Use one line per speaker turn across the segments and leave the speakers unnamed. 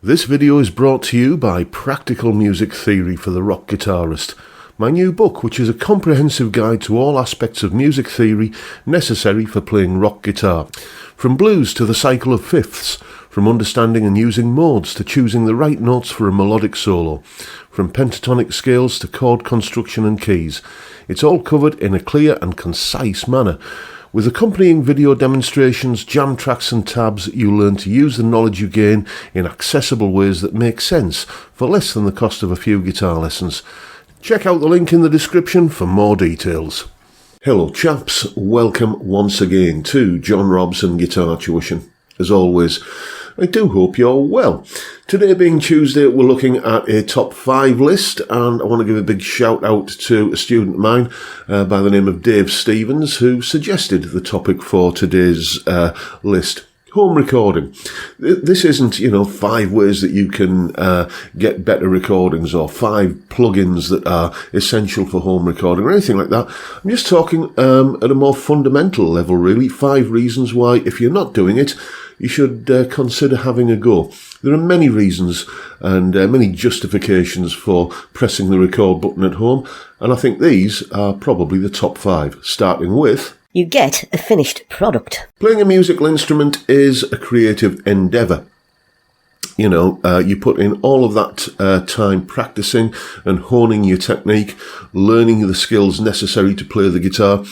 This video is brought to you by Practical Music Theory for the Rock Guitarist, my new book, which is a comprehensive guide to all aspects of music theory necessary for playing rock guitar. From blues to the cycle of fifths, from understanding and using modes to choosing the right notes for a melodic solo, from pentatonic scales to chord construction and keys. It's all covered in a clear and concise manner. With accompanying video demonstrations, jam tracks and tabs, you'll learn to use the knowledge you gain in accessible ways that make sense for less than the cost of a few guitar lessons. Check out the link in the description for more details. Hello chaps, welcome once again to John Robson Guitar Tuition. As always, I do hope you're well. Today being Tuesday, we're looking at a top 5 list, and I want to give a big shout out to a student of mine by the name of Dave Stevens, who suggested the topic for today's list. Home recording. This isn't, 5 ways that you can get better recordings or 5 plugins that are essential for home recording or anything like that. I'm just talking at a more fundamental level, really. 5 reasons why, if you're not doing it, you should consider having a go. There are many reasons and many justifications for pressing the record button at home, and I think these are probably the top 5, starting with...
You get a finished product.
Playing a musical instrument is a creative endeavour. You put in all of that time practicing and honing your technique, learning the skills necessary to play the guitar.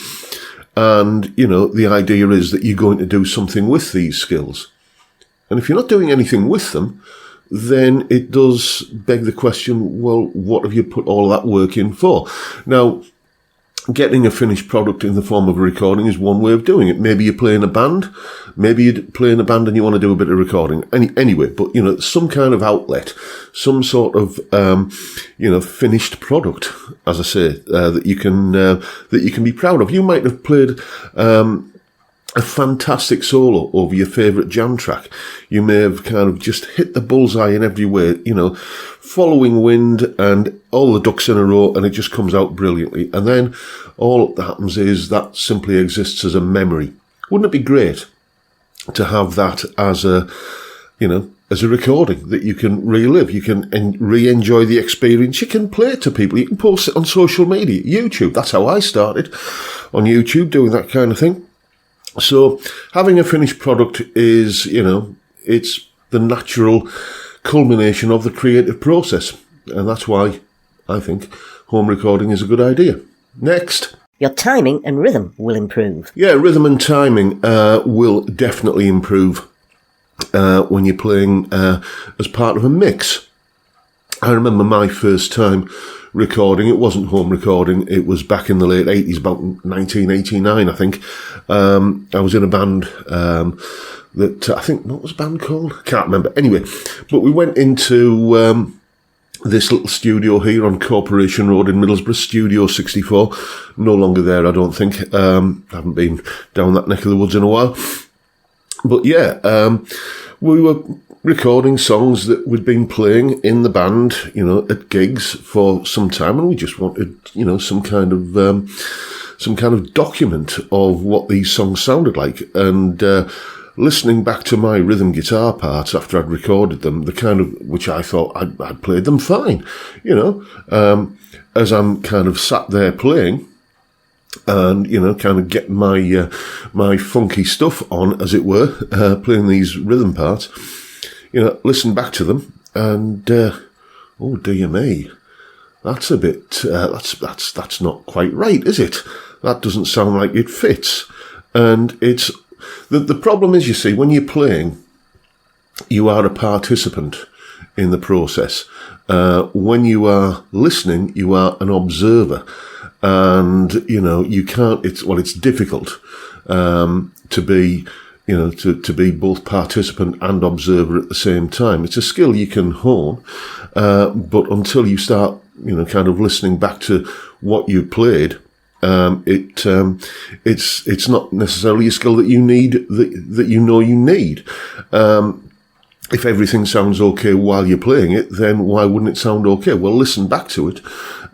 And, the idea is that you're going to do something with these skills. And if you're not doing anything with them, then it does beg the question, well, what have you put all of that work in for? Now, getting a finished product in the form of a recording is one way of doing it. Maybe you're playing a band. Maybe you're playing a band and you want to do a bit of recording. Anyway, but, some kind of outlet, some sort of, finished product, as I say, that you can be proud of. You might have played, a fantastic solo over your favourite jam track. You may have kind of just hit the bullseye in every way, following wind and all the ducks in a row, and it just comes out brilliantly. And then all that happens is that simply exists as a memory. Wouldn't it be great to have that as a recording that you can relive? You can re-enjoy the experience. You can play it to people. You can post it on social media, YouTube. That's how I started, on YouTube, doing that kind of thing. So having a finished product is, it's the natural culmination of the creative process. And that's why I think home recording is a good idea. Next.
Your timing and rhythm will improve.
Yeah, rhythm and timing will definitely improve when you're playing as part of a mix. I remember my first time recording. It wasn't home recording. It was back in the late 80s, about 1989, I think. I was in a band that I think, what was the band called? Can't remember. Anyway, but we went into this little studio here on Corporation Road in Middlesbrough, Studio 64. No longer there, I don't think. Haven't been down that neck of the woods in a while. But yeah, we were recording songs that we'd been playing in the band, at gigs for some time, and we just wanted, some kind of document of what these songs sounded like. And listening back to my rhythm guitar parts after I'd recorded them, the kind of which I thought I'd played them fine, as I'm kind of sat there playing. And, kind of getting my funky stuff on, as it were, playing these rhythm parts, listen back to them and, oh dear me, that's a bit, that's not quite right, is it? That doesn't sound like it fits. And it's, the problem is, you see, when you're playing, you are a participant in the process. When you are listening, you are an observer. And, you can't, it's difficult, to be, to be both participant and observer at the same time. It's a skill you can hone, but until you start, kind of listening back to what you played, it's not necessarily a skill that you need, that you need. If everything sounds okay while you're playing it, then why wouldn't it sound okay? Well, listen back to it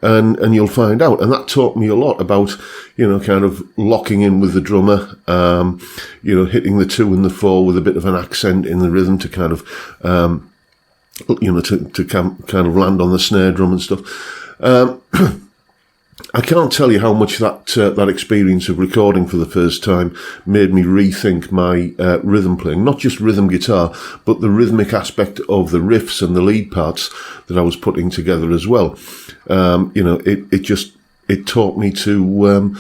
and you'll find out. And that taught me a lot about, kind of locking in with the drummer, hitting the 2 and the 4 with a bit of an accent in the rhythm to kind of, to kind of land on the snare drum and stuff. I can't tell you how much that experience of recording for the first time made me rethink my rhythm playing. Not just rhythm guitar, but the rhythmic aspect of the riffs and the lead parts that I was putting together as well. It taught me to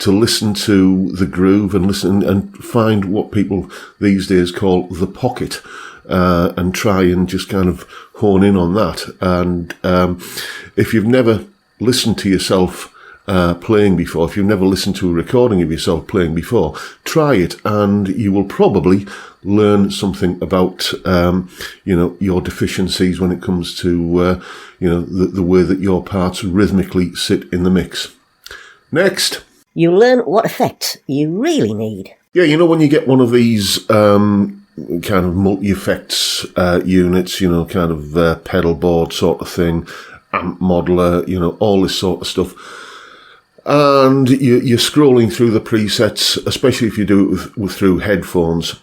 listen to the groove and listen and find what people these days call the pocket, and try and just kind of hone in on that. And if you've never listened to yourself playing before, if you've never listened to a recording of yourself playing before, try it, and you will probably learn something about your deficiencies when it comes to the way that your parts rhythmically sit in the mix. Next,
you learn what effects you really need.
Yeah, when you get one of these kind of multi-effects units, kind of pedal board sort of thing, amp modeler, all this sort of stuff. And you're scrolling through the presets, especially if you do it through headphones,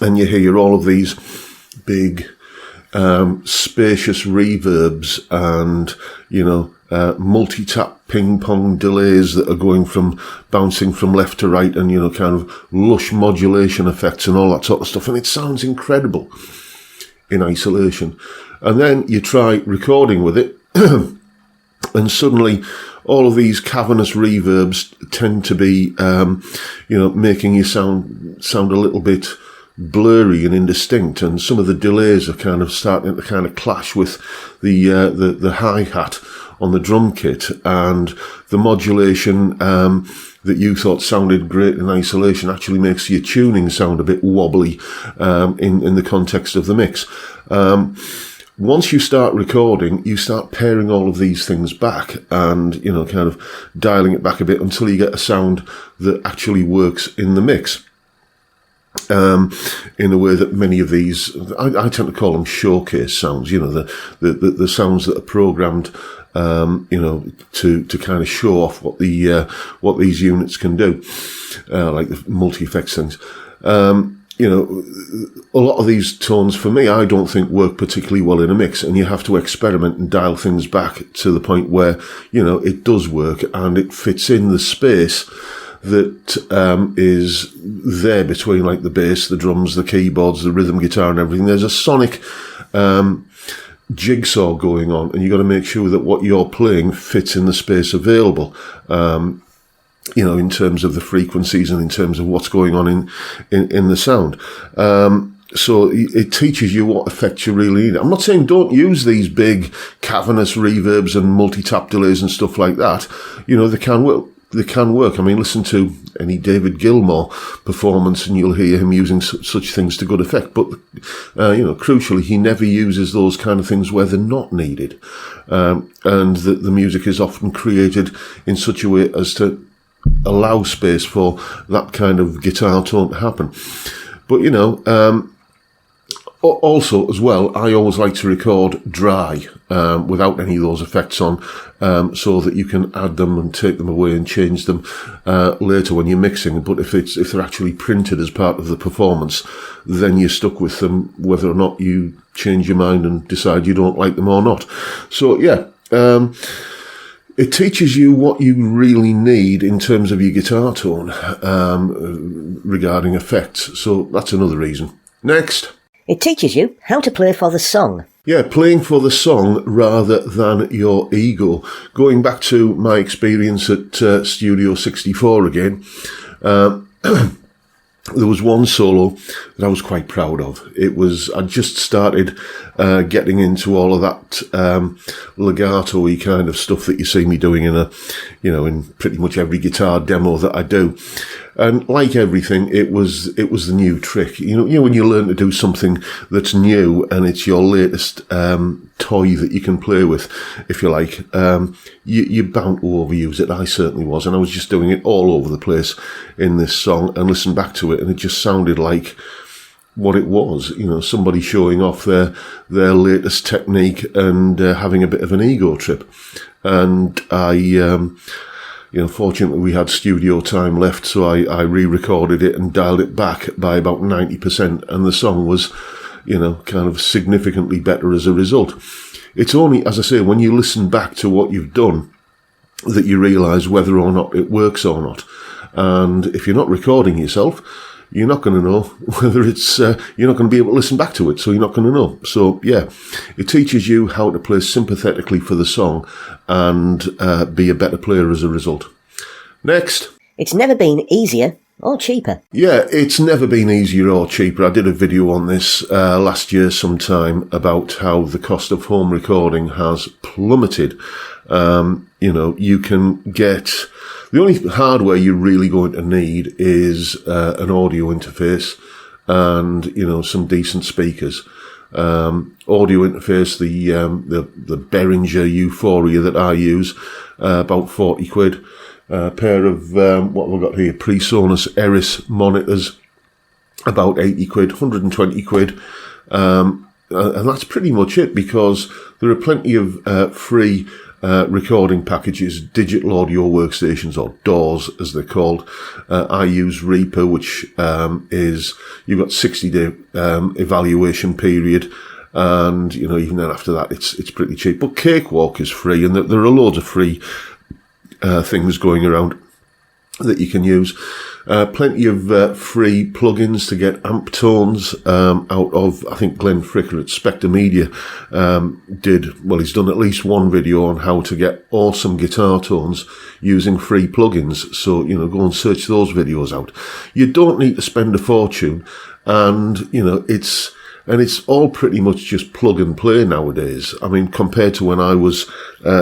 and you hear all of these big, spacious reverbs and, multi-tap ping-pong delays that are bouncing from left to right, and, kind of lush modulation effects and all that sort of stuff. And it sounds incredible in isolation. And then you try recording with it, and suddenly all of these cavernous reverbs tend to be, making you sound a little bit blurry and indistinct, and some of the delays are kind of starting to kind of clash with the hi-hat on the drum kit, and the modulation that you thought sounded great in isolation actually makes your tuning sound a bit wobbly in the context of the mix. Once you start recording, you start paring all of these things back and, kind of dialing it back a bit until you get a sound that actually works in the mix. In a way that many of these, I tend to call them showcase sounds, the sounds that are programmed, to kind of show off what these units can do, like the multi-effects things. A lot of these tones for me, I don't think work particularly well in a mix, and you have to experiment and dial things back to the point where, it does work and it fits in the space that is there between like the bass, the drums, the keyboards, the rhythm guitar and everything. There's a sonic jigsaw going on, and you've got to make sure that what you're playing fits in the space available, in terms of the frequencies and in terms of what's going on in the sound. So it teaches you what effects you really need. I'm not saying don't use these big cavernous reverbs and multi-tap delays and stuff like that. They can work. They can work. I mean, listen to any David Gilmour performance and you'll hear him using such things to good effect. But, crucially, he never uses those kind of things where they're not needed. And the music is often created in such a way as to allow space for that kind of guitar tone to happen. But, also, as well, I always like to record dry, without any of those effects on, so that you can add them and take them away and change them, later when you're mixing. But if they're actually printed as part of the performance, then you're stuck with them, whether or not you change your mind and decide you don't like them or not. So, yeah, it teaches you what you really need in terms of your guitar tone, regarding effects. So that's another reason. Next.
It teaches you how to play for the song.
Yeah, playing for the song rather than your ego. Going back to my experience at Studio 64 again, there was one solo that I was quite proud of. I'd just started getting into all of that legato-y kind of stuff that you see me doing in pretty much every guitar demo that I do. And like everything, it was the new trick. When you learn to do something that's new and it's your latest toy that you can play with, if you like, you're bound to overuse it. I certainly was, and I was just doing it all over the place in this song, and listened back to it, and it just sounded like what it was. Somebody showing off their latest technique and having a bit of an ego trip. And fortunately we had studio time left, so I re-recorded it and dialed it back by about 90%, and the song was, kind of significantly better as a result. It's only, as I say, when you listen back to what you've done that you realise whether or not it works or not. And if you're not recording yourself, you're not going to know whether it's, you're not going to be able to listen back to it, so you're not going to know. So, yeah, it teaches you how to play sympathetically for the song and be a better player as a result. Next.
It's never been easier or cheaper.
Yeah, it's never been easier or cheaper. I did a video on this last year sometime about how the cost of home recording has plummeted. You can get... The only hardware you're really going to need is an audio interface and, some decent speakers. Audio interface, the Behringer Euphoria that I use, about 40 quid. A pair of, what have I got here, PreSonus Eris monitors, about 80 quid, 120 quid. And that's pretty much it, because there are plenty of free recording packages, digital audio workstations, or DAWs as they're called. I use Reaper, which is, you've got 60-day evaluation period, and even then after that it's pretty cheap. But Cakewalk is free, and there are loads of free things going around that you can use. Plenty of free plugins to get amp tones out of, I think Glenn Fricker at Spectre Media he's done at least one video on how to get awesome guitar tones using free plugins. So, go and search those videos out. You don't need to spend a fortune, and, it's all pretty much just plug and play nowadays. I mean, compared to when I was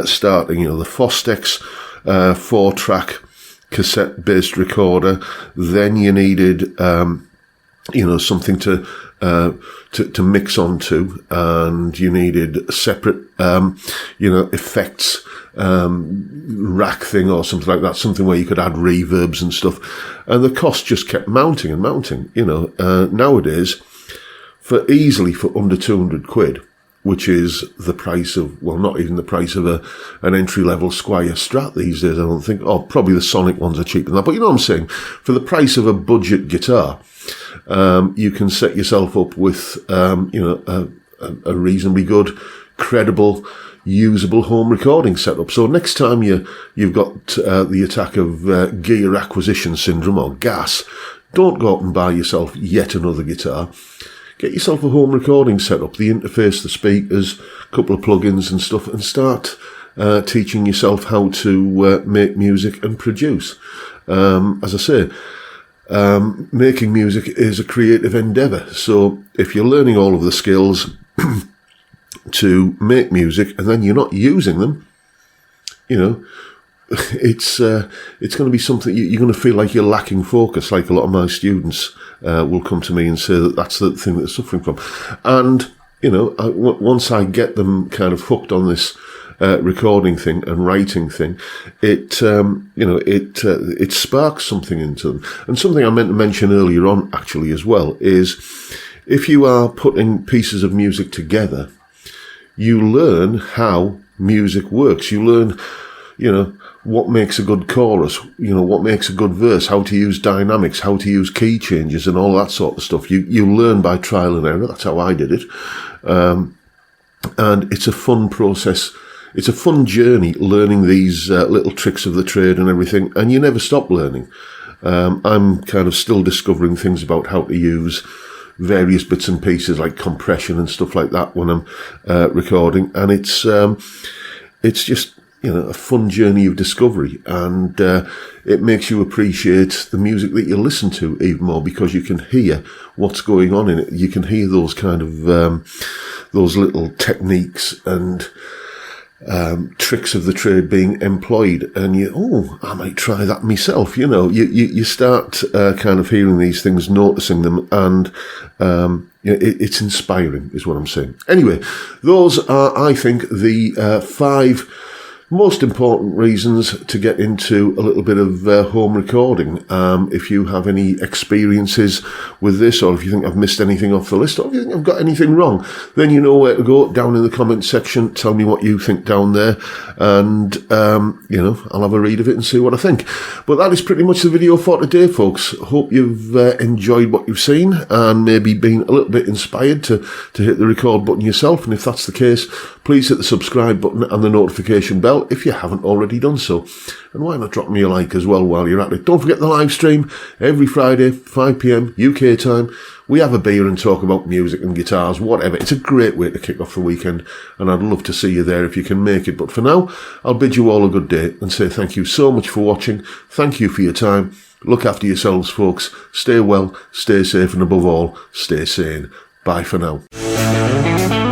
starting, the Fostex 4-track cassette-based recorder, then you needed, something to mix onto, and you needed separate, effects, rack thing or something like that, something where you could add reverbs and stuff, and the cost just kept mounting and mounting. Nowadays, for under 200 quid, which is the price of, well, not even the price of an entry-level Squier Strat these days, I don't think. Oh, probably the Sonic ones are cheaper than that. But you know what I'm saying? For the price of a budget guitar, you can set yourself up with, a reasonably good, credible, usable home recording setup. So next time you've got the attack of gear acquisition syndrome, or GAS, don't go out and buy yourself yet another guitar. Get yourself a home recording setup, the interface, the speakers, a couple of plugins and stuff, and start teaching yourself how to make music and produce. As I say, making music is a creative endeavour. So if you're learning all of the skills to make music and then you're not using them, it's going to be something you're going to feel like you're lacking focus. Like a lot of my students will come to me and say that that's the thing that they're suffering from. And once I get them kind of hooked on this recording thing and writing thing, it sparks something into them. And something I meant to mention earlier on, actually, as well, is if you are putting pieces of music together, you learn how music works. You learn, what makes a good chorus, what makes a good verse, how to use dynamics, how to use key changes and all that sort of stuff. You learn by trial and error. That's how I did it. And it's a fun process. It's a fun journey learning these little tricks of the trade and everything, and you never stop learning. I'm kind of still discovering things about how to use various bits and pieces like compression and stuff like that when I'm recording, and it's just a fun journey of discovery, and it makes you appreciate the music that you listen to even more, because you can hear what's going on in it. You can hear those kind of those little techniques and tricks of the trade being employed, and I might try that myself. You start kind of hearing these things, noticing them, and it's inspiring, is what I'm saying. Anyway, those are, I think, the 5 most important reasons to get into a little bit of home recording. If you have any experiences with this, or if you think I've missed anything off the list, or if you think I've got anything wrong, then you know where to go. Down in the comments section, tell me what you think down there, and I'll have a read of it and see what I think. But that is pretty much the video for today, folks. Hope you've enjoyed what you've seen and maybe been a little bit inspired to hit the record button yourself. And if that's the case, please hit the subscribe button and the notification bell if you haven't already done so. And why not drop me a like as well while you're at it. Don't forget the live stream every Friday, 5 p.m. UK time. We have a beer and talk about music and guitars, whatever. It's a great way to kick off the weekend, and I'd love to see you there if you can make it. But for now, I'll bid you all a good day and say thank you so much for watching. Thank you for your time. Look after yourselves, folks. Stay well, stay safe, and above all, stay sane. Bye for now.